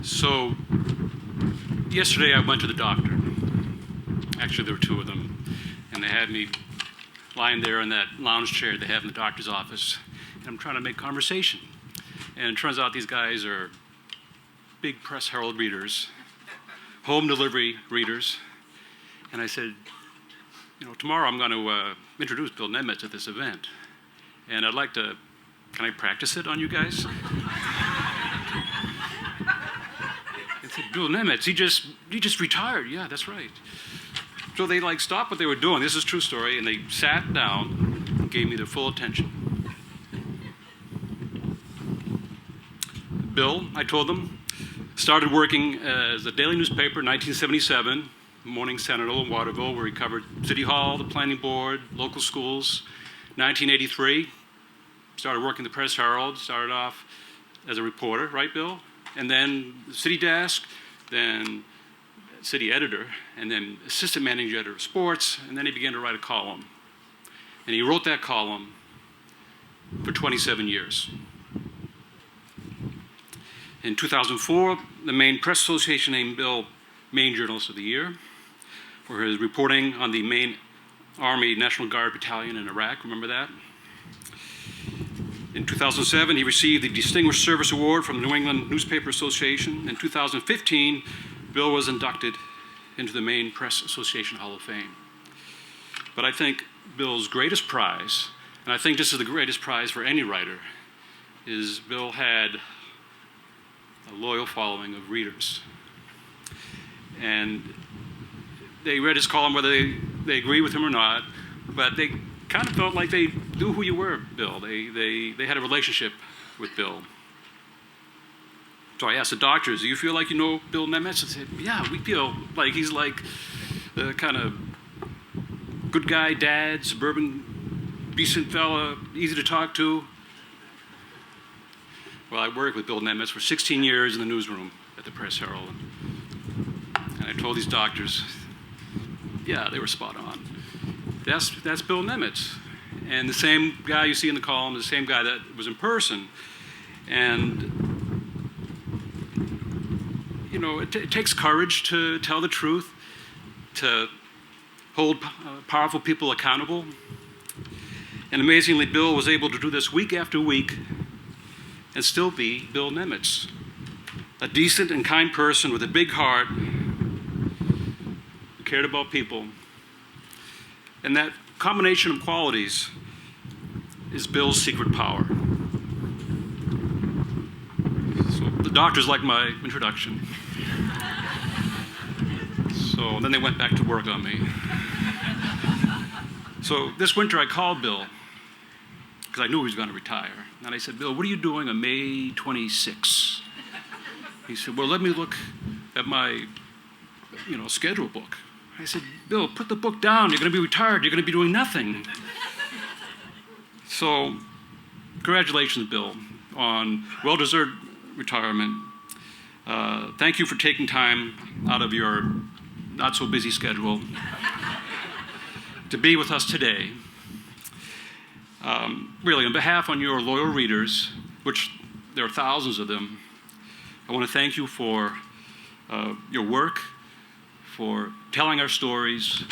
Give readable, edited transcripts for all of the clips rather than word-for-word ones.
So yesterday I went to the doctor. Actually, there were two of them. And they had me lying there in that lounge chair they have in the doctor's office. And I'm trying to make conversation. And it turns out these guys are big press Herald readers, home delivery readers. And I said, tomorrow I'm going to introduce Bill Nemitz at this event. And I'd like to, can I practice it on you guys? I said, Bill Nemitz, he just retired. Yeah, that's right. So they stopped what they were doing. This is a true story. And they sat down and gave me their full attention. Bill, I told them, started working as a daily newspaper in 1977, Morning Sentinel in Waterville, where he covered City Hall, the Planning Board, local schools. 1983, started working the Press Herald, started off as a reporter, right, Bill? And then the city desk, then city editor, and then assistant managing editor of sports, and then he began to write a column. And he wrote that column for 27 years. In 2004, the Maine Press Association named Bill Maine Journalist of the Year for his reporting on the Maine Army National Guard Battalion in Iraq. Remember that? In 2007, he received the Distinguished Service Award from the New England Newspaper Association. In 2015, Bill was inducted into the Maine Press Association Hall of Fame. But I think Bill's greatest prize, and I think this is the greatest prize for any writer, is Bill had a loyal following of readers. And they read his column whether they agree with him or not, but they kind of felt like they knew who you were, Bill. They had a relationship with Bill. So I asked the doctors, do you feel like you know Bill Nemitz? I said, yeah, we feel like he's like the kind of good guy dad, suburban, decent fella, easy to talk to. Well, I worked with Bill Nemitz for 16 years in the newsroom at the Press Herald. And I told these doctors, yeah, they were spot on. That's Bill Nemitz. And the same guy you see in the column is the same guy that was in person. And, it takes courage to tell the truth, to hold powerful people accountable. And amazingly, Bill was able to do this week after week and still be Bill Nemitz, a decent and kind person with a big heart who cared about people. And that combination of qualities is Bill's secret power. So the doctors liked my introduction. So then they went back to work on me. So this winter I called Bill, because I knew he was going to retire. And I said, Bill, what are you doing on May 26? He said, well, let me look at my, schedule book. I said, Bill, put the book down. You're going to be retired. You're going to be doing nothing. So, congratulations, Bill, on well-deserved retirement. Thank you for taking time out of your not-so-busy schedule to be with us today. Really, on behalf of your loyal readers, which there are thousands of them, I want to thank you for your work, for telling our stories,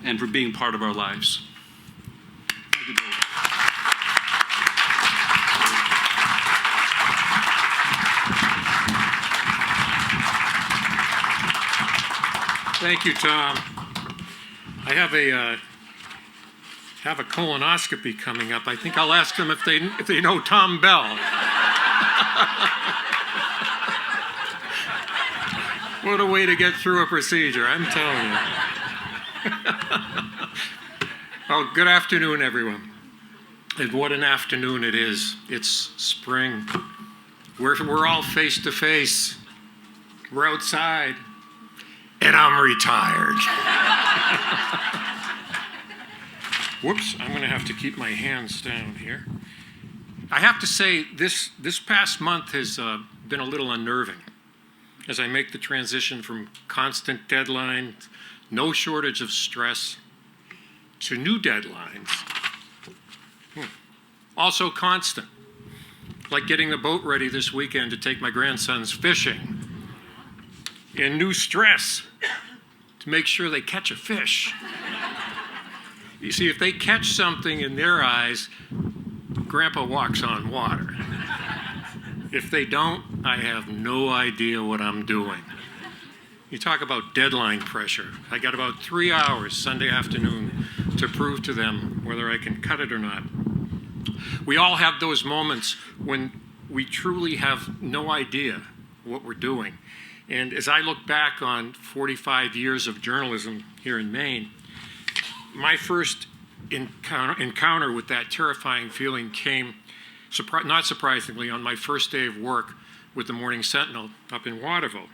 and for being part of our lives. Thank you, Bill. Thank you, Tom. I have a colonoscopy coming up. I think I'll ask them if they know Tom Bell. What a way to get through a procedure, I'm telling you. Well, good afternoon, everyone. And what an afternoon it is. It's spring. We're all face to face. We're outside. And I'm retired. Whoops, I'm going to have to keep my hands down here. I have to say, this past month has been a little unnerving as I make the transition from constant deadlines, no shortage of stress, to new deadlines, also constant. like getting the boat ready this weekend to take my grandsons fishing, and new stress to make sure they catch a fish. You see, if they catch something in their eyes, Grandpa walks on water. If they don't, I have no idea what I'm doing. You talk about deadline pressure. I got about 3 hours Sunday afternoon to prove to them whether I can cut it or not. We all have those moments when we truly have no idea what we're doing. And as I look back on 45 years of journalism here in Maine, my first encounter with that terrifying feeling came, not surprisingly, on my first day of work with the Morning Sentinel up in Waterville.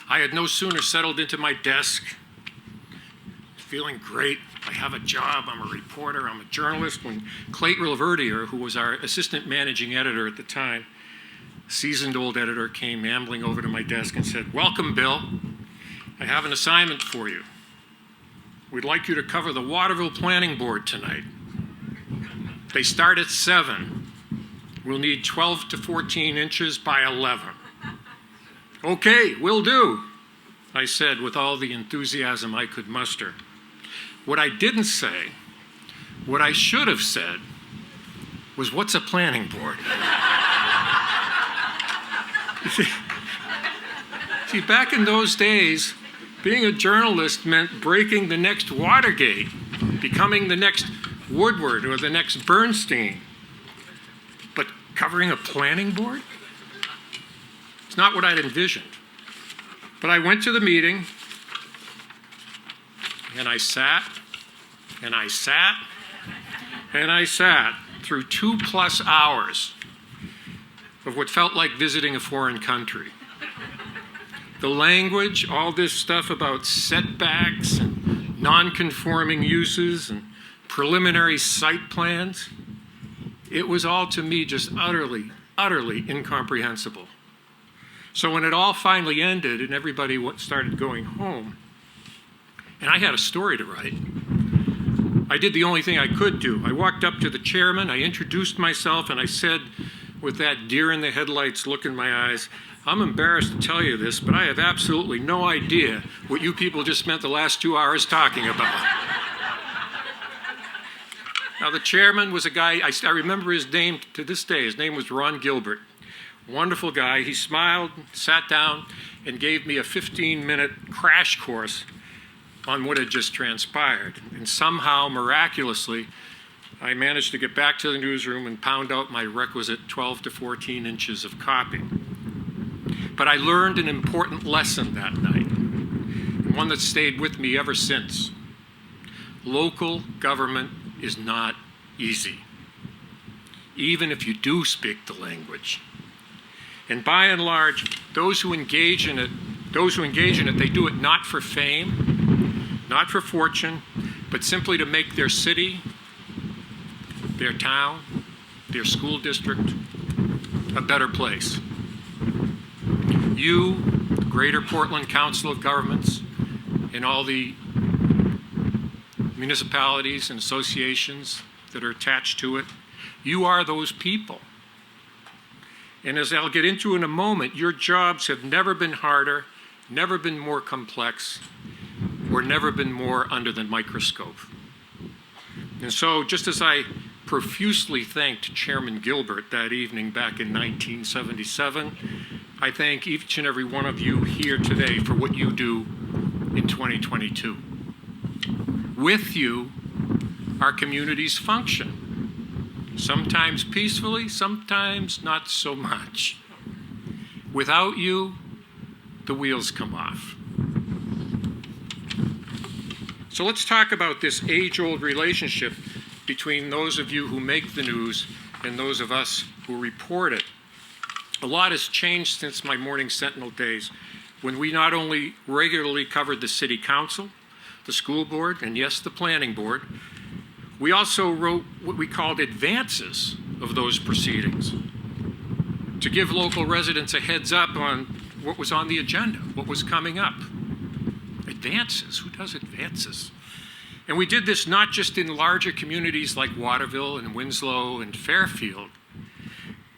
I had no sooner settled into my desk, feeling great. I have a job, I'm a reporter, I'm a journalist, when Clayton Laverdier, who was our assistant managing editor at the time, seasoned old editor, came ambling over to my desk and said, "Welcome, Bill. I have an assignment for you. We'd like you to cover the Waterville Planning Board tonight. They start at 7. We'll need 12 to 14 inches by 11. "Okay, will do," I said with all the enthusiasm I could muster. What I didn't say, what I should have said, was, "What's a planning board?" See, back in those days, being a journalist meant breaking the next Watergate, becoming the next Woodward or the next Bernstein. But covering a planning board? It's not what I'd envisioned. But I went to the meeting, and I sat, and I sat, and I sat through 2+ hours of what felt like visiting a foreign country. The language, all this stuff about setbacks and non-conforming uses and preliminary site plans, it was all to me just utterly, utterly incomprehensible. So when it all finally ended and everybody started going home, and I had a story to write, I did the only thing I could do. I walked up to the chairman, I introduced myself, and I said, with that deer-in-the-headlights look in my eyes, "I'm embarrassed to tell you this, but I have absolutely no idea what you people just spent the last 2 hours talking about." Now, the chairman was a guy, I remember his name to this day. His name was Ron Gilbert. Wonderful guy. He smiled, sat down, and gave me a 15-minute crash course on what had just transpired. And somehow, miraculously, I managed to get back to the newsroom and pound out my requisite 12 to 14 inches of copy. But I learned an important lesson that night, and one that stayed with me ever since. Local government is not easy, even if you do speak the language. And by and large, those who engage in it, they do it not for fame, not for fortune, but simply to make their city, their town, their school district a better place. You, the Greater Portland Council of Governments, and all the municipalities and associations that are attached to it, you are those people. And as I'll get into in a moment, your jobs have never been harder, never been more complex, or never been more under the microscope. And so, just as I profusely thanked Chairman Gilbert that evening back in 1977, I thank each and every one of you here today for what you do in 2022. With you, our communities function. Sometimes peacefully, sometimes not so much. Without you, the wheels come off. So let's talk about this age-old relationship between those of you who make the news and those of us who report it. A lot has changed since my Morning Sentinel days, when we not only regularly covered the city council, the school board, and yes, the planning board, we also wrote what we called advances of those proceedings to give local residents a heads up on what was on the agenda, what was coming up. Advances, who does advances? And we did this not just in larger communities like Waterville and Winslow and Fairfield,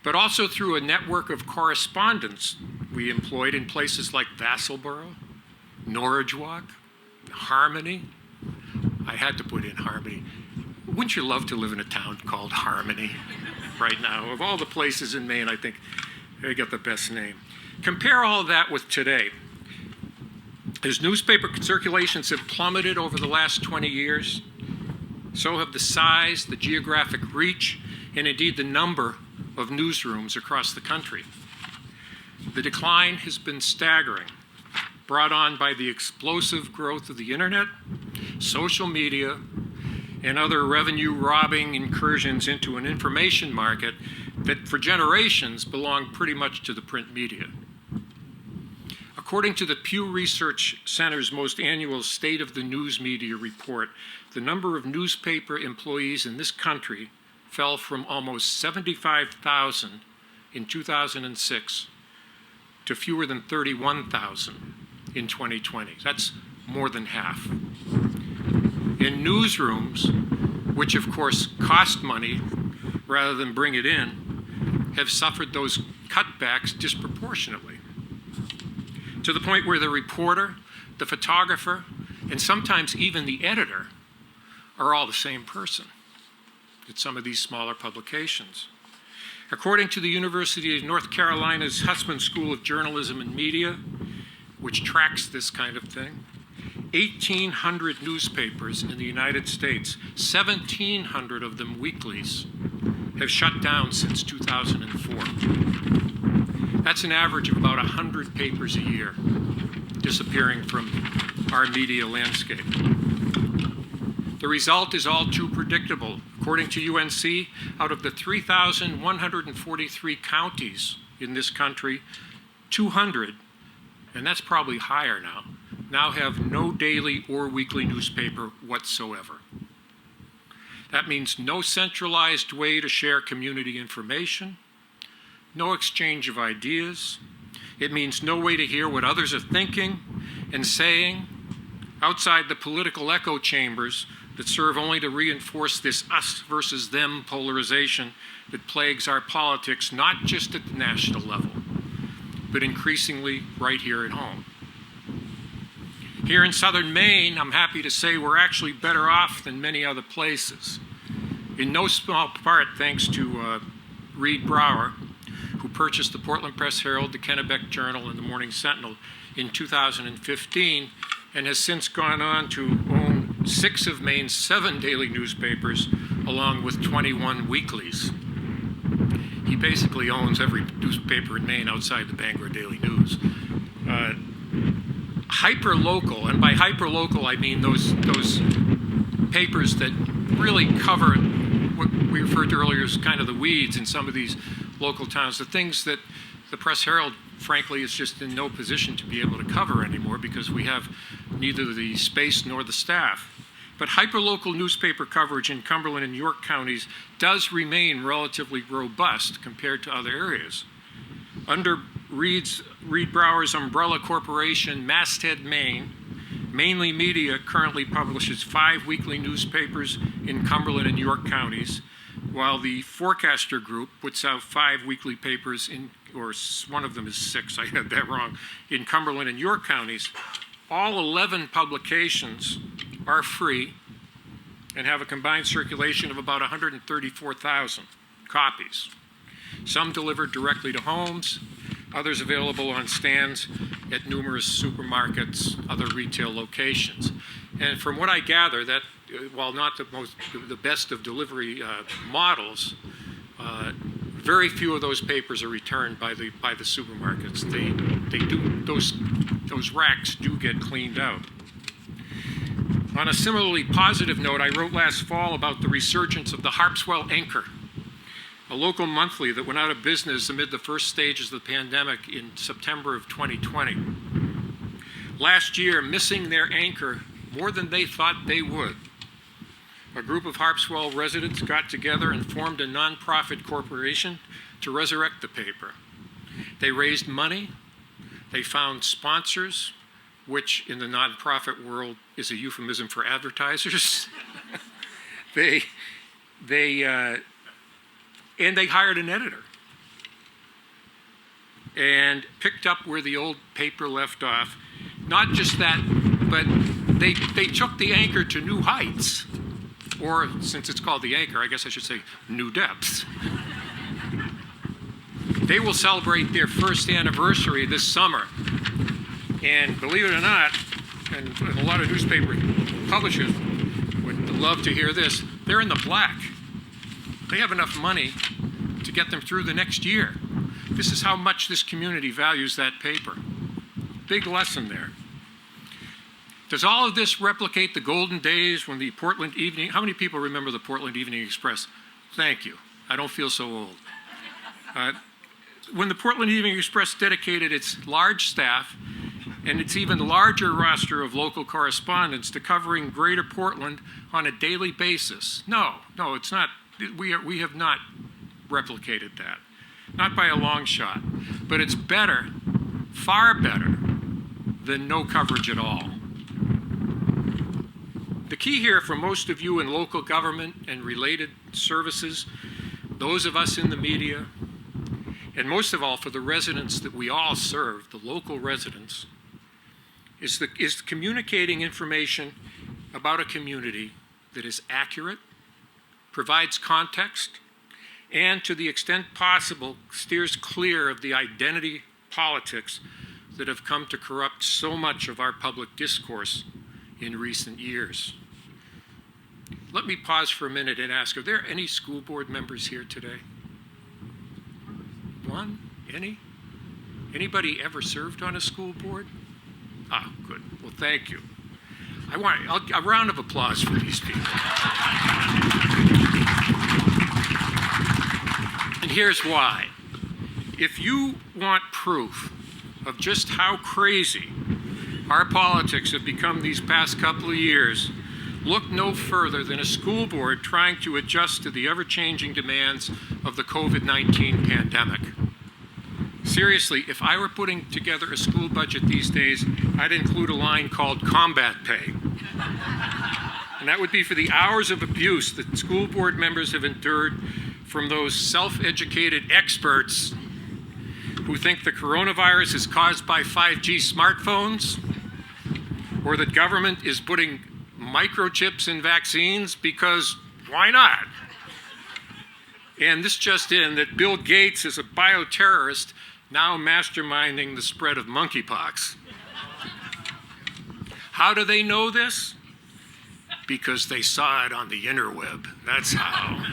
but also through a network of correspondents we employed in places like Vassalboro, Norridgewock, Harmony. I had to put in Harmony. Wouldn't you love to live in a town called Harmony right now? Of all the places in Maine, I think they got the best name. Compare all of that with today. As newspaper circulations have plummeted over the last 20 years, so have the size, the geographic reach, and indeed the number of newsrooms across the country. The decline has been staggering, brought on by the explosive growth of the internet, social media, and other revenue-robbing incursions into an information market that for generations belonged pretty much to the print media. According to the Pew Research Center's most annual State of the News Media report, the number of newspaper employees in this country fell from almost 75,000 in 2006 to fewer than 31,000 in 2020. That's more than half. In newsrooms, which of course cost money rather than bring it in, have suffered those cutbacks disproportionately, to the point where the reporter, the photographer, and sometimes even the editor are all the same person at some of these smaller publications. According to the University of North Carolina's Hussman School of Journalism and Media, which tracks this kind of thing, 1,800 newspapers in the United States, 1,700 of them weeklies, have shut down since 2004. That's an average of about 100 papers a year disappearing from our media landscape. The result is all too predictable. According to UNC, out of the 3,143 counties in this country, 200, and that's probably higher now have no daily or weekly newspaper whatsoever. That means no centralized way to share community information, no exchange of ideas. It means no way to hear what others are thinking and saying outside the political echo chambers that serve only to reinforce this us versus them polarization that plagues our politics, not just at the national level, but increasingly right here at home. Here in southern Maine, I'm happy to say we're actually better off than many other places. In no small part thanks to Reed Brower, who purchased the Portland Press Herald, the Kennebec Journal, and the Morning Sentinel in 2015, and has since gone on to own 6 of Maine's 7 daily newspapers, along with 21 weeklies. He basically owns every newspaper in Maine outside the Bangor Daily News. Hyper-local, and by hyper-local I mean those papers that really cover what we referred to earlier as kind of the weeds in some of these local towns, the things that the Press Herald, frankly, is just in no position to be able to cover anymore because we have neither the space nor the staff. But hyperlocal newspaper coverage in Cumberland and York counties does remain relatively robust compared to other areas. Under Reed Brower's umbrella corporation, Masthead, Maine, Mainly Media currently publishes 5 weekly newspapers in Cumberland and York counties, while the Forecaster Group puts out 5 weekly papers or one of them is 6, I had that wrong, in Cumberland and York counties. All 11 publications are free and have a combined circulation of about 134,000 copies. Some delivered directly to homes, others available on stands at numerous supermarkets, other retail locations. And from what I gather, that while not the best of delivery models, very few of those papers are returned by the supermarkets. They do those racks do get cleaned out. On a similarly positive note, I wrote last fall about the resurgence of the Harpswell Anchor, a local monthly that went out of business amid the first stages of the pandemic in September of 2020. Last year, missing their anchor more than they thought they would, a group of Harpswell residents got together and formed a nonprofit corporation to resurrect the paper. They raised money, they found sponsors, which in the nonprofit world is a euphemism for advertisers. And they hired an editor. and picked up where the old paper left off. Not just that, but they took the Anchor to new heights. Or, since it's called the Anchor, I guess I should say new depths. They will celebrate their first anniversary this summer. And believe it or not, and a lot of newspaper publishers would love to hear this, they're in the black. They have enough money to get them through the next year. This is how much this community values that paper. Big lesson there. Does all of this replicate the golden days when the Portland Evening, how many people remember the Portland Evening Express? Thank you. I don't feel so old. When the Portland Evening Express dedicated its large staff and its even larger roster of local correspondents to covering Greater Portland on a daily basis. No, it's not. We have not replicated that. Not by a long shot. But it's better, far better, than no coverage at all. The key here for most of you in local government and related services, those of us in the media, and most of all for the residents that we all serve, the local residents, is communicating information about a community that is accurate, provides context, and to the extent possible steers clear of the identity politics that have come to corrupt so much of our public discourse in recent years. Let me pause for a minute and ask, are there any school board members here today? One? Any? Anybody ever served on a school board? Ah, good. Well, thank you. I want a round of applause for these people. And here's why. If you want proof of just how crazy our politics have become these past couple of years, look no further than a school board trying to adjust to the ever-changing demands of the COVID-19 pandemic. Seriously, if I were putting together a school budget these days, I'd include a line called combat pay. And that would be for the hours of abuse that school board members have endured from those self-educated experts who think the coronavirus is caused by 5G smartphones, or that government is putting microchips in vaccines because why not? And this just in, that Bill Gates is a bioterrorist now masterminding the spread of monkeypox. How do they know this? Because they saw it on the interweb. That's how.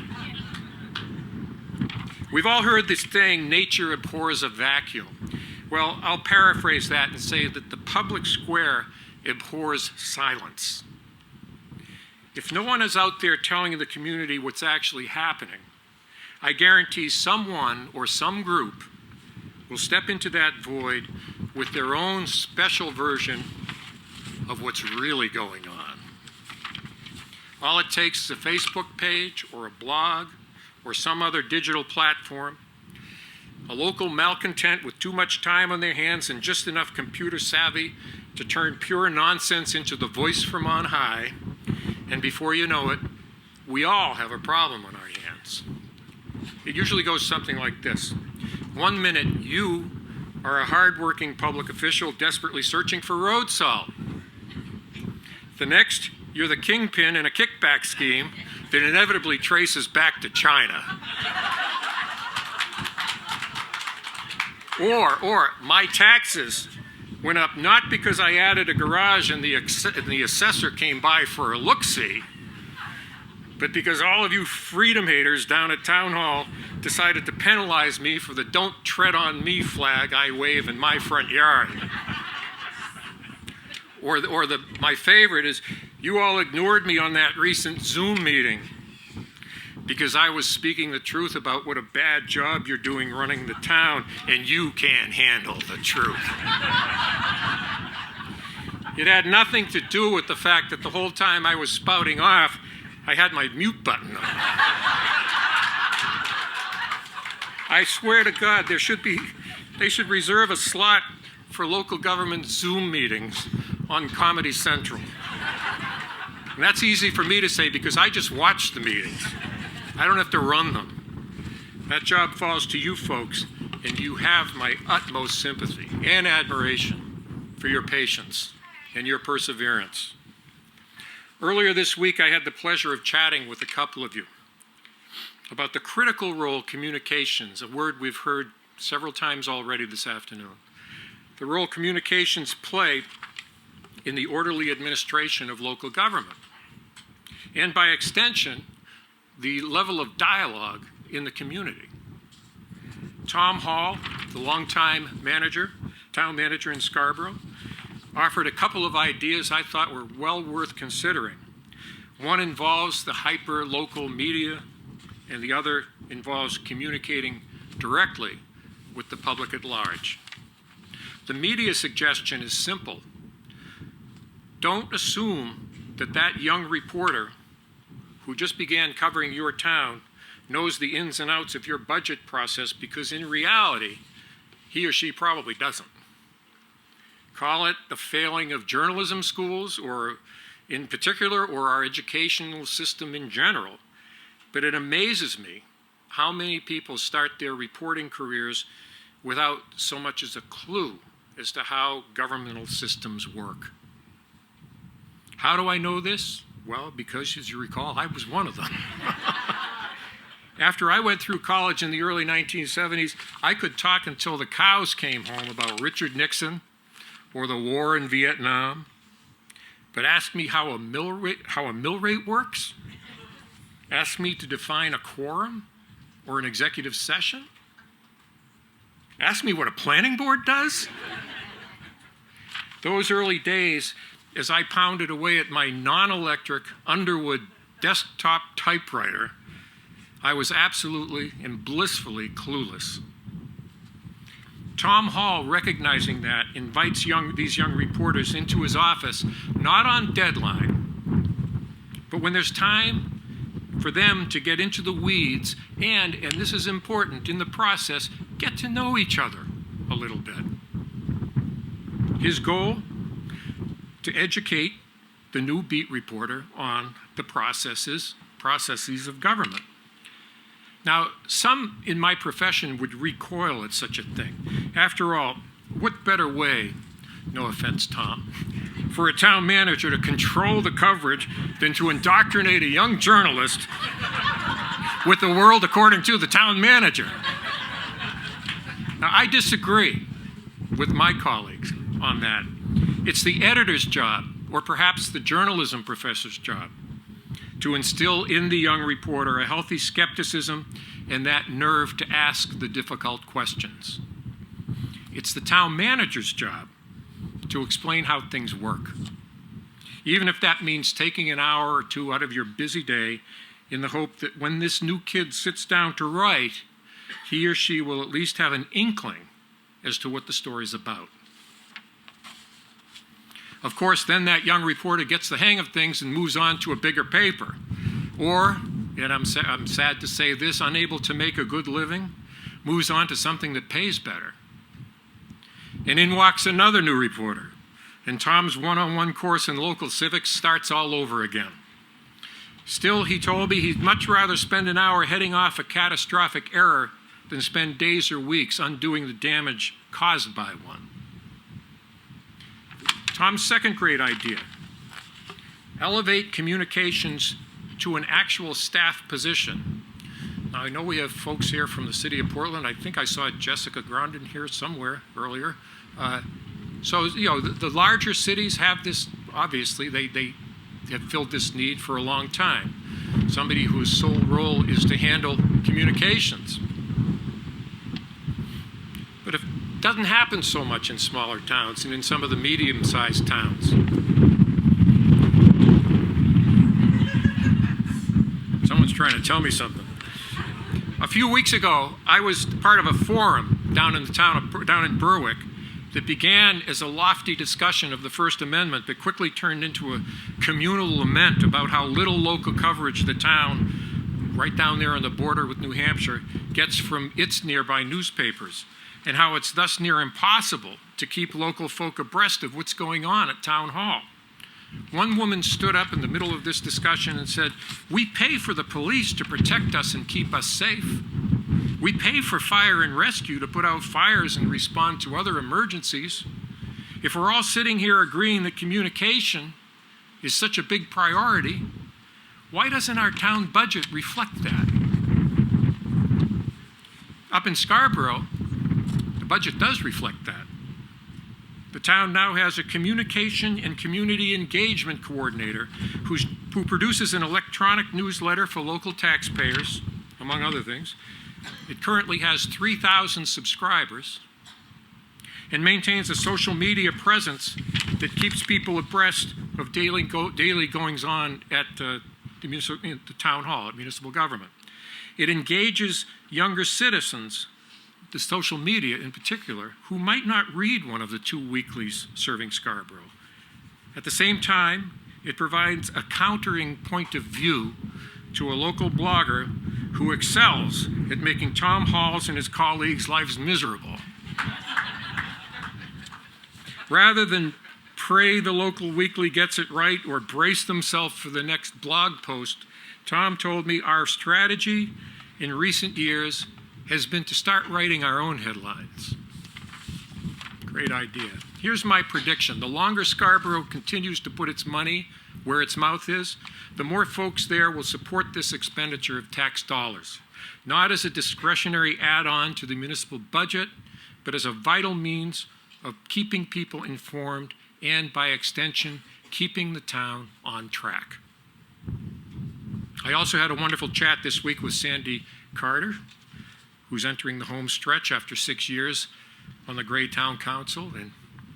We've all heard this thing, nature abhors a vacuum. Well, I'll paraphrase that and say that the public square abhors silence. If no one is out there telling the community what's actually happening, I guarantee someone or some group will step into that void with their own special version of what's really going on. All it takes is a Facebook page or a blog or some other digital platform, a local malcontent with too much time on their hands and just enough computer savvy to turn pure nonsense into the voice from on high, and before you know it, we all have a problem on our hands. It usually goes something like this. 1 minute, you are a hard-working public official desperately searching for road salt. The next, you're the kingpin in a kickback scheme that inevitably traces back to China. Or my taxes went up not because I added a garage and the assessor came by for a look-see, but because all of you freedom haters down at Town Hall decided to penalize me for the "Don't Tread on Me" flag I wave in my front yard. My favorite is, you all ignored me on that recent Zoom meeting because I was speaking the truth about what a bad job you're doing running the town, and you can't handle the truth. It had nothing to do with the fact that the whole time I was spouting off, I had my mute button on. I swear to God, they should reserve a slot for local government Zoom meetings on Comedy Central. And that's easy for me to say because I just watch the meetings. I don't have to run them. That job falls to you folks, and you have my utmost sympathy and admiration for your patience and your perseverance. Earlier this week, I had the pleasure of chatting with a couple of you about the critical role communications, a word we've heard several times already this afternoon, the role communications play in the orderly administration of local government, and by extension, the level of dialogue in the community. Tom Hall, the longtime town manager in Scarborough, offered a couple of ideas I thought were well worth considering. One involves the hyper-local media, and the other involves communicating directly with the public at large. The media suggestion is simple. Don't assume that young reporter who just began covering your town knows the ins and outs of your budget process, because in reality, he or she probably doesn't. Call it the failing of journalism schools, or in particular, or our educational system in general. But it amazes me how many people start their reporting careers without so much as a clue as to how governmental systems work. How do I know this? Well, because, as you recall, I was one of them. After I went through college in the early 1970s, I could talk until the cows came home about Richard Nixon or the war in Vietnam. But ask me how a mill rate works? Ask me to define a quorum or an executive session? Ask me what a planning board does? Those early days, as I pounded away at my non-electric Underwood desktop typewriter, I was absolutely and blissfully clueless. Tom Hall, recognizing that, invites these young reporters into his office, not on deadline, but when there's time for them to get into the weeds and this is important, in the process, get to know each other a little bit. His goal? To educate the new beat reporter on the processes of government. Now, some in my profession would recoil at such a thing. After all, what better way, no offense, Tom, for a town manager to control the coverage than to indoctrinate a young journalist with the world according to the town manager? Now, I disagree with my colleagues on that. It's the editor's job, or perhaps the journalism professor's job, to instill in the young reporter a healthy skepticism and that nerve to ask the difficult questions. It's the town manager's job to explain how things work, even if that means taking an hour or two out of your busy day in the hope that when this new kid sits down to write, he or she will at least have an inkling as to what the story's about. Of course, then that young reporter gets the hang of things and moves on to a bigger paper. Or, and I'm sad to say this, unable to make a good living, moves on to something that pays better. And in walks another new reporter, and Tom's one-on-one course in local civics starts all over again. Still, he told me he'd much rather spend an hour heading off a catastrophic error than spend days or weeks undoing the damage caused by one. Tom's second great idea: elevate communications to an actual staff position. Now, I know we have folks here from the city of Portland. I think I saw Jessica Grondin here somewhere earlier. So, you know, the larger cities have this, obviously, they have filled this need for a long time. Somebody whose sole role is to handle communications. But it doesn't happen so much in smaller towns and in some of the medium-sized towns. Someone's trying to tell me something. A few weeks ago, I was part of a forum down in Berwick that began as a lofty discussion of the First Amendment, but quickly turned into a communal lament about how little local coverage the town, right down there on the border with New Hampshire, gets from its nearby newspapers, and how it's thus near impossible to keep local folk abreast of what's going on at Town Hall. One woman stood up in the middle of this discussion and said, "We pay for the police to protect us and keep us safe. We pay for fire and rescue to put out fires and respond to other emergencies. If we're all sitting here agreeing that communication is such a big priority, why doesn't our town budget reflect that? Up in Scarborough, the budget does reflect that. The town now has a communication and community engagement coordinator who produces an electronic newsletter for local taxpayers, among other things. It currently has 3,000 subscribers and maintains a social media presence that keeps people abreast of daily goings-on at the town hall, at municipal government. It engages younger citizens, the social media in particular, who might not read one of the 2 weeklies serving Scarborough. At the same time, it provides a countering point of view to a local blogger who excels at making Tom Hall's and his colleagues' lives miserable. Rather than pray the local weekly gets it right or brace themselves for the next blog post, Tom told me our strategy in recent years has been to start writing our own headlines. Great idea. Here's my prediction. The longer Scarborough continues to put its money where its mouth is, the more folks there will support this expenditure of tax dollars, not as a discretionary add-on to the municipal budget, but as a vital means of keeping people informed and, by extension, keeping the town on track. I also had a wonderful chat this week with Sandy Carter, who's entering the home stretch after 6 years on the Gray Town Council and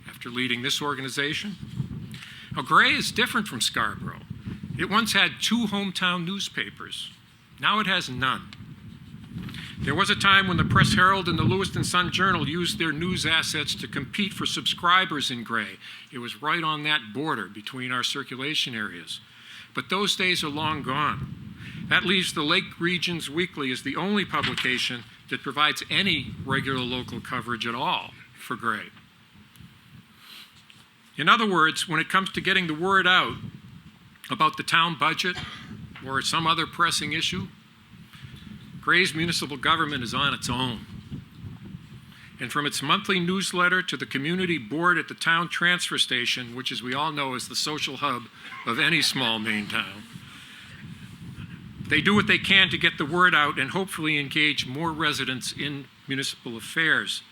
after leading this organization. Now, Gray is different from Scarborough. It once had 2 hometown newspapers. Now it has none. There was a time when the Press Herald and the Lewiston Sun Journal used their news assets to compete for subscribers in Gray. It was right on that border between our circulation areas. But those days are long gone. That leaves the Lake Regions Weekly as the only publication that provides any regular local coverage at all for Gray. In other words, when it comes to getting the word out about the town budget or some other pressing issue, Gray's municipal government is on its own. And from its monthly newsletter to the community board at the town transfer station, which, as we all know, is the social hub of any small Maine town, they do what they can to get the word out and hopefully engage more residents in municipal affairs.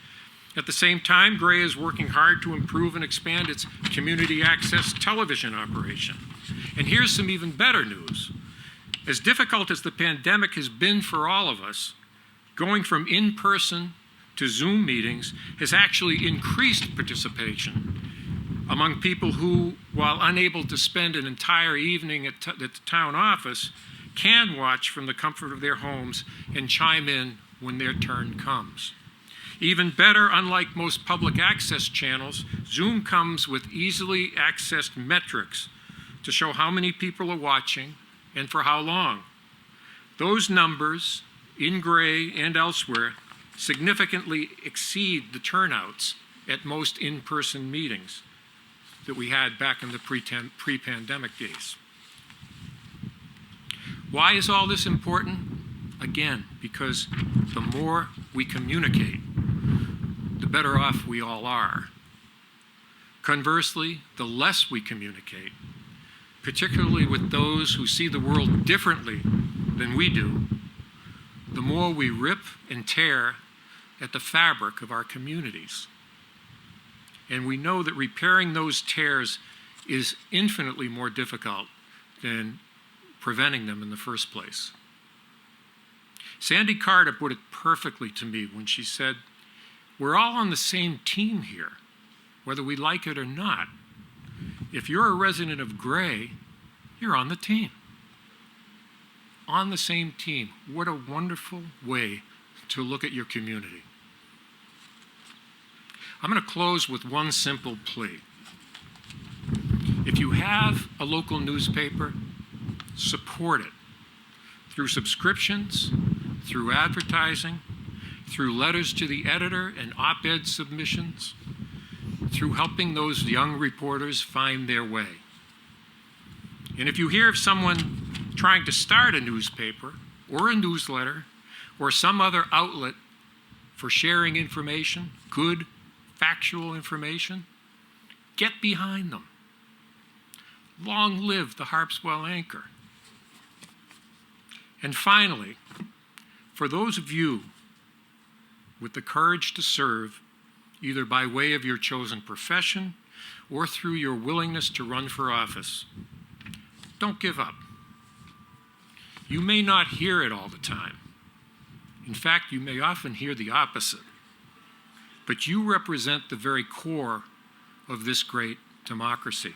At the same time, Gray is working hard to improve and expand its community access television operation. And here's some even better news. As difficult as the pandemic has been for all of us, going from in-person to Zoom meetings has actually increased participation among people who, while unable to spend an entire evening at the town office, can watch from the comfort of their homes and chime in when their turn comes. Even better, unlike most public access channels, Zoom comes with easily accessed metrics to show how many people are watching and for how long. Those numbers, in Gray and elsewhere, significantly exceed the turnouts at most in-person meetings that we had back in the pre-pandemic days. Why is all this important? Again, because the more we communicate, the better off we all are. Conversely, the less we communicate, particularly with those who see the world differently than we do, the more we rip and tear at the fabric of our communities. And we know that repairing those tears is infinitely more difficult than preventing them in the first place. Sandy Carter put it perfectly to me when she said, "We're all on the same team here, whether we like it or not. If you're a resident of Gray, you're on the team." On the same team. What a wonderful way to look at your community. I'm going to close with one simple plea. If you have a local newspaper, support it through subscriptions, through advertising, through letters to the editor and op-ed submissions, through helping those young reporters find their way. And if you hear of someone trying to start a newspaper or a newsletter or some other outlet for sharing information, good, factual information, get behind them. Long live the Harpswell anchor. And finally, for those of you with the courage to serve, either by way of your chosen profession or through your willingness to run for office, don't give up. You may not hear it all the time. In fact, you may often hear the opposite. But you represent the very core of this great democracy.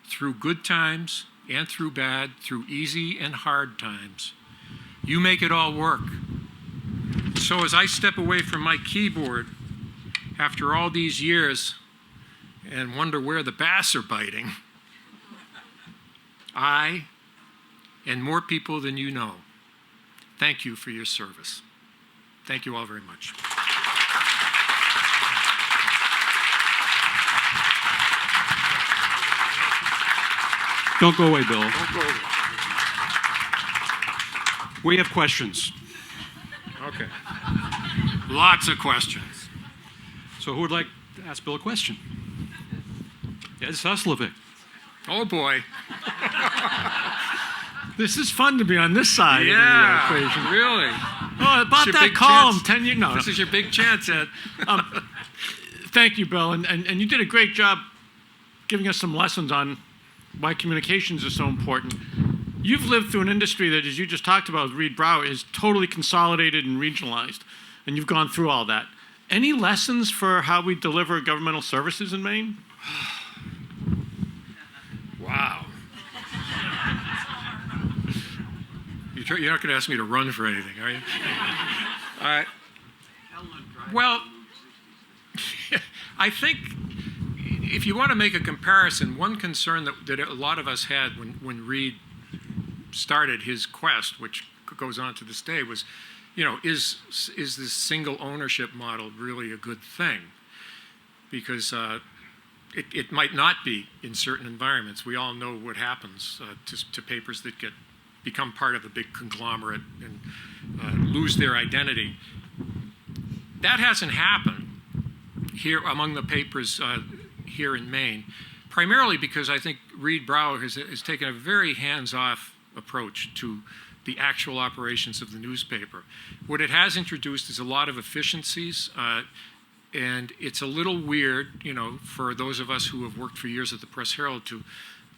Through good times and through bad, through easy and hard times, you make it all work. So as I step away from my keyboard after all these years and wonder where the bass are biting, I, and more people than you know, thank you for your service. Thank you all very much. Don't go away, Bill. Don't go away. We have questions. Okay. Lots of questions. So who would like to ask Bill a question? Ed Suslovic. Oh, boy. This is fun to be on this side of the equation. Really. Oh, about It's your that big column, chance. 10 years. No, This is your big chance, Ed. thank you, Bill. And you did a great job giving us some lessons on why communications are so important. You've lived through an industry that, as you just talked about with Reed Brower, is totally consolidated and regionalized. And you've gone through all that. Any lessons for how we deliver governmental services in Maine? Wow. You're not going to ask me to run for anything, are you? Well, I think if you want to make a comparison, one concern that a lot of us had when Reed started his quest, which goes on to this day, was, is this single ownership model really a good thing? Because it might not be in certain environments. We all know what happens to papers that become part of a big conglomerate and lose their identity. That hasn't happened here among the papers here in Maine, primarily because I think Reed Brower has taken a very hands-off approach to the actual operations of the newspaper. What it has introduced is a lot of efficiencies, and it's a little weird, for those of us who have worked for years at the Press Herald to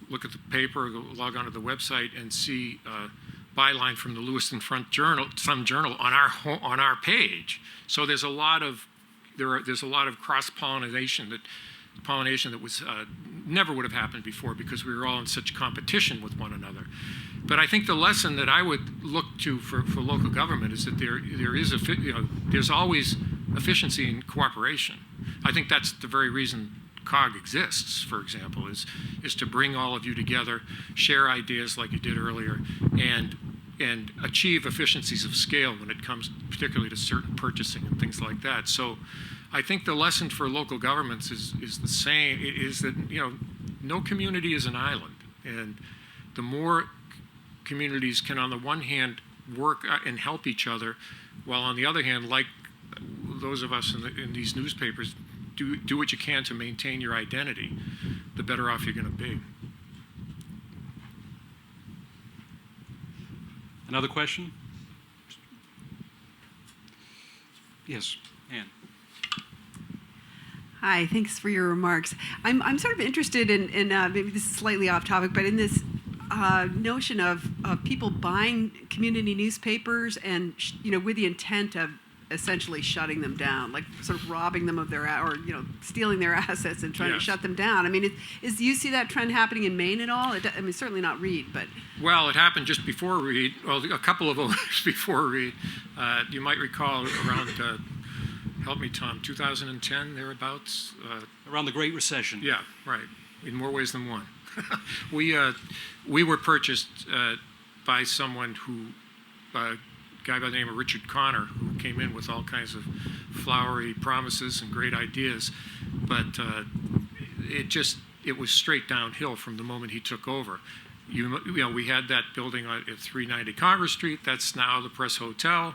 look at the paper, log onto the website, and see byline from the Lewiston Sun Journal on our page. So there's a lot of cross-pollination that was never would have happened before because we were all in such competition with one another. But I think the lesson that I would look to for local government is that there's always efficiency and cooperation. I think that's the very reason COG exists, for example, is to bring all of you together, share ideas like you did earlier, and achieve efficiencies of scale when it comes particularly to certain purchasing and things like that. So I think the lesson for local governments is the same, is that, no community is an island. And the more communities can, on the one hand, work and help each other, while on the other hand, like those of us in these newspapers, do what you can to maintain your identity, the better off you're going to be. Another question? Yes, Ann. Hi, thanks for your remarks. I'm sort of interested in maybe this is slightly off topic, but in this notion of people buying community newspapers and with the intent of essentially shutting them down, like sort of robbing them of their stealing their assets and trying to shut them down. I mean, do you see that trend happening in Maine at all? I mean, certainly not Reed, but well, it happened just before Reed. Well, a couple of owners before Reed. You might recall around. Help me, Tom, 2010, thereabouts? Around the Great Recession. Yeah, right, in more ways than one. We were purchased by someone a guy by the name of Richard Connor, who came in with all kinds of flowery promises and great ideas, but it was straight downhill from the moment he took over. We had that building at 390 Congress Street. That's now the Press Hotel.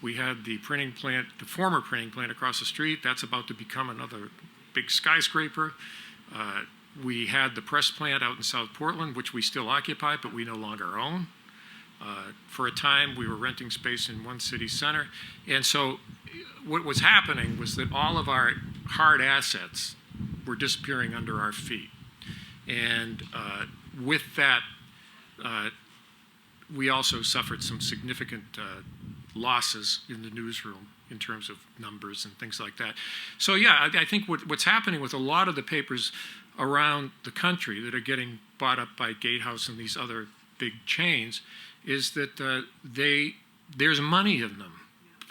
We had the printing plant, the former printing plant across the street. That's about to become another big skyscraper. We had the press plant out in South Portland, which we still occupy, but we no longer own. For a time, we were renting space in one city center. And so what was happening was that all of our hard assets were disappearing under our feet. And with that, we also suffered some significant losses in the newsroom in terms of numbers and things like that. So yeah, I think what's happening with a lot of the papers around the country that are getting bought up by Gatehouse and these other big chains is that there's money in them.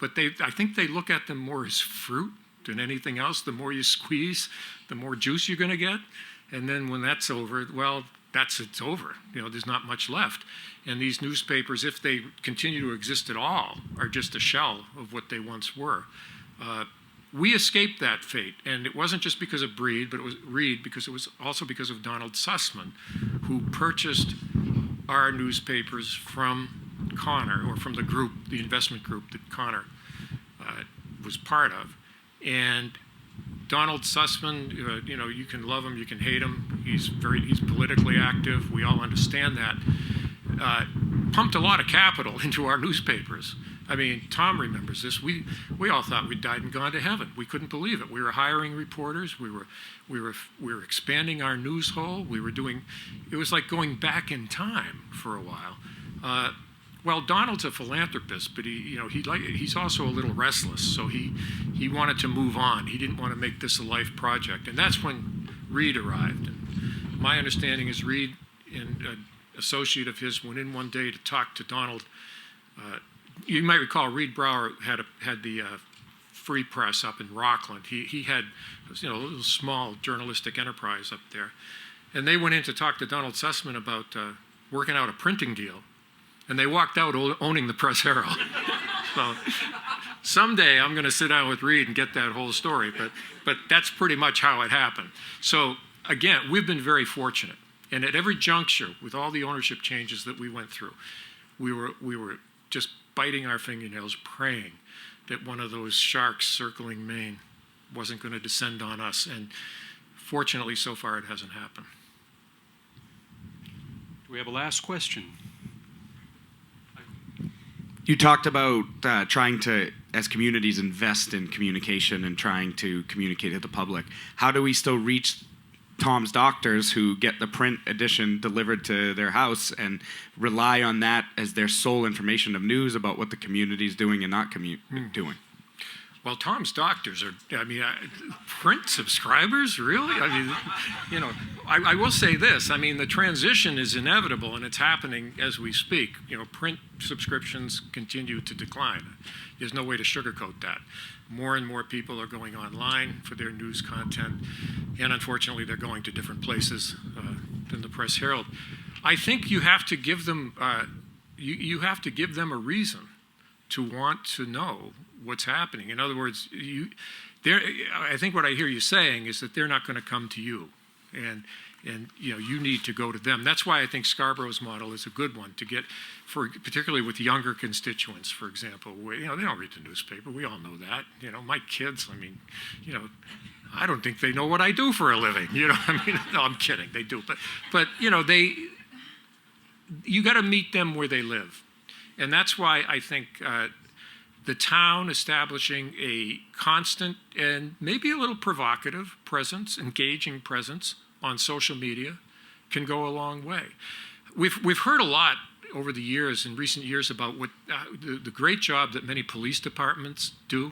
But I think they look at them more as fruit than anything else. The more you squeeze, the more juice you're going to get. And then when that's over, well, it's over. There's not much left. And these newspapers, if they continue to exist at all, are just a shell of what they once were. We escaped that fate, and it wasn't just because of Reed, because it was also because of Donald Sussman, who purchased our newspapers from Connor, or from the group, the investment group that Connor was part of. And Donald Sussman, you can love him, you can hate him. He's politically active. We all understand that. Pumped a lot of capital into our newspapers. I mean, Tom remembers this. We all thought we'd died and gone to heaven. We couldn't believe it. We were hiring reporters. We were expanding our news hole. It was like going back in time for a while. Well, Donald's a philanthropist, but he's also a little restless. So he wanted to move on. He didn't want to make this a life project, and that's when Reed arrived. And my understanding is Reed and an associate of his went in one day to talk to Donald. You might recall Reed Brower had the Free Press up in Rockland. He had a little small journalistic enterprise up there, and they went in to talk to Donald Sussman about working out a printing deal. And they walked out owning the Press Herald. So someday I'm going to sit down with Reed and get that whole story, but that's pretty much how it happened. So again, we've been very fortunate. And at every juncture, with all the ownership changes that we went through, we were just biting our fingernails, praying that one of those sharks circling Maine wasn't going to descend on us. And fortunately, so far, it hasn't happened. We have a last question. You talked about trying to, as communities, invest in communication and trying to communicate to the public. How do we still reach Tom's doctors who get the print edition delivered to their house and rely on that as their sole information of news about what the community is doing and not doing? Well, Tom's doctors are, print subscribers, really? I will say this. The transition is inevitable, and it's happening as we speak. Print subscriptions continue to decline. There's no way to sugarcoat that. More and more people are going online for their news content, and unfortunately, they're going to different places than the Press Herald. I think you have to give them, you have to give them a reason to want to know what's happening. In other words, I think what I hear you saying is that they're not going to come to you, and you need to go to them. That's why I think Scarborough's model is a good one to get, particularly with younger constituents, for example. They don't read the newspaper. We all know that. My kids. I don't think they know what I do for a living. No, I'm kidding. They do, but you got to meet them where they live, and that's why I think. The town establishing a constant and maybe a little provocative presence, engaging presence on social media can go a long way. We've heard a lot over the years, in recent years, about what the great job that many police departments do.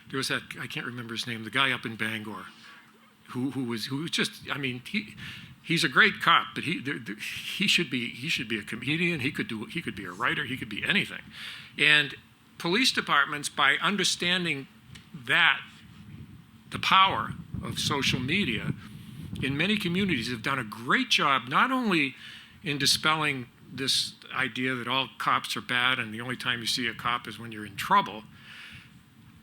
There was that, I can't remember his name, the guy up in Bangor, who was just, he's a great cop, but he should be a comedian. He could be a writer. He could be anything, and police departments, by understanding that, the power of social media, in many communities have done a great job, not only in dispelling this idea that all cops are bad and the only time you see a cop is when you're in trouble,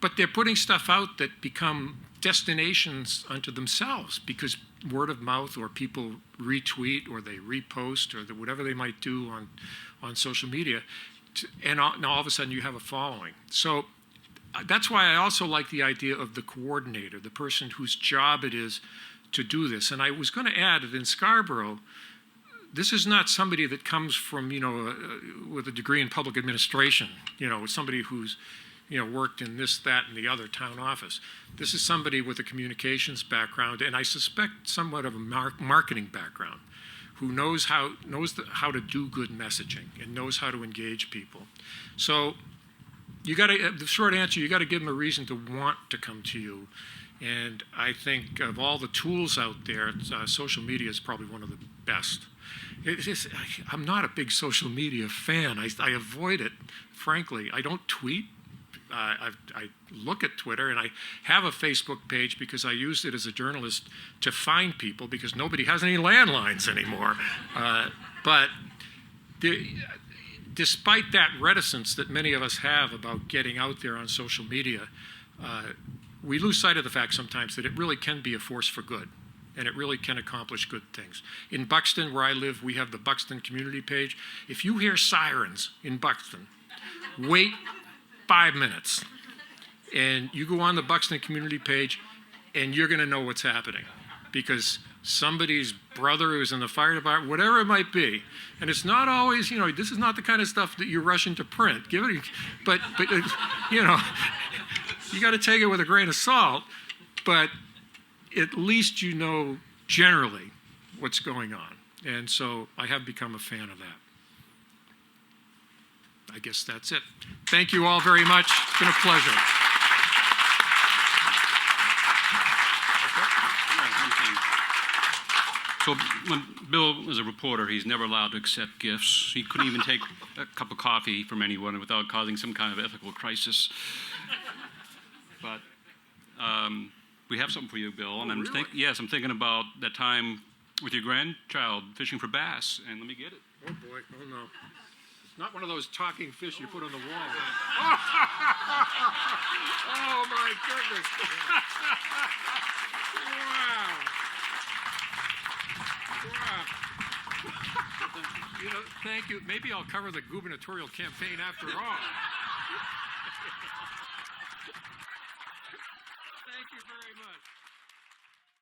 but they're putting stuff out that become destinations unto themselves because word of mouth or people retweet or they repost or whatever they might do on social media. And now all of a sudden you have a following. So that's why I also like the idea of the coordinator, the person whose job it is to do this. And I was going to add that in Scarborough, this is not somebody that comes from, with a degree in public administration, somebody who's, worked in this, that, and the other town office. This is somebody with a communications background, and I suspect somewhat of a marketing background, who knows how to do good messaging and knows how to engage people. So the short answer, you got to give them a reason to want to come to you. And I think of all the tools out there, social media is probably one of the best. I'm not a big social media fan. I avoid it, frankly. I don't tweet. I look at Twitter, and I have a Facebook page because I used it as a journalist to find people because nobody has any landlines anymore. But despite that reticence that many of us have about getting out there on social media, we lose sight of the fact sometimes that it really can be a force for good, and it really can accomplish good things. In Buxton, where I live, we have the Buxton community page. If you hear sirens in Buxton, wait 5 minutes, and you go on the Buxton community page, and you're going to know what's happening, because somebody's brother who's in the fire department, whatever it might be, and it's not always, this is not the kind of stuff that you rush into print. But you got to take it with a grain of salt, but at least generally what's going on. And so I have become a fan of that. I guess that's it. Thank you all very much. It's been a pleasure. So when Bill was a reporter, he's never allowed to accept gifts. He couldn't even take a cup of coffee from anyone without causing some kind of ethical crisis. But we have something for you, Bill. And I'm thinking about that time with your grandchild fishing for bass. And let me get it. Oh, boy. Oh, no. It's not one of those talking fish you put on the wall. Oh, my goodness. Wow. Thank you. Maybe I'll cover the gubernatorial campaign after all. Thank you very much.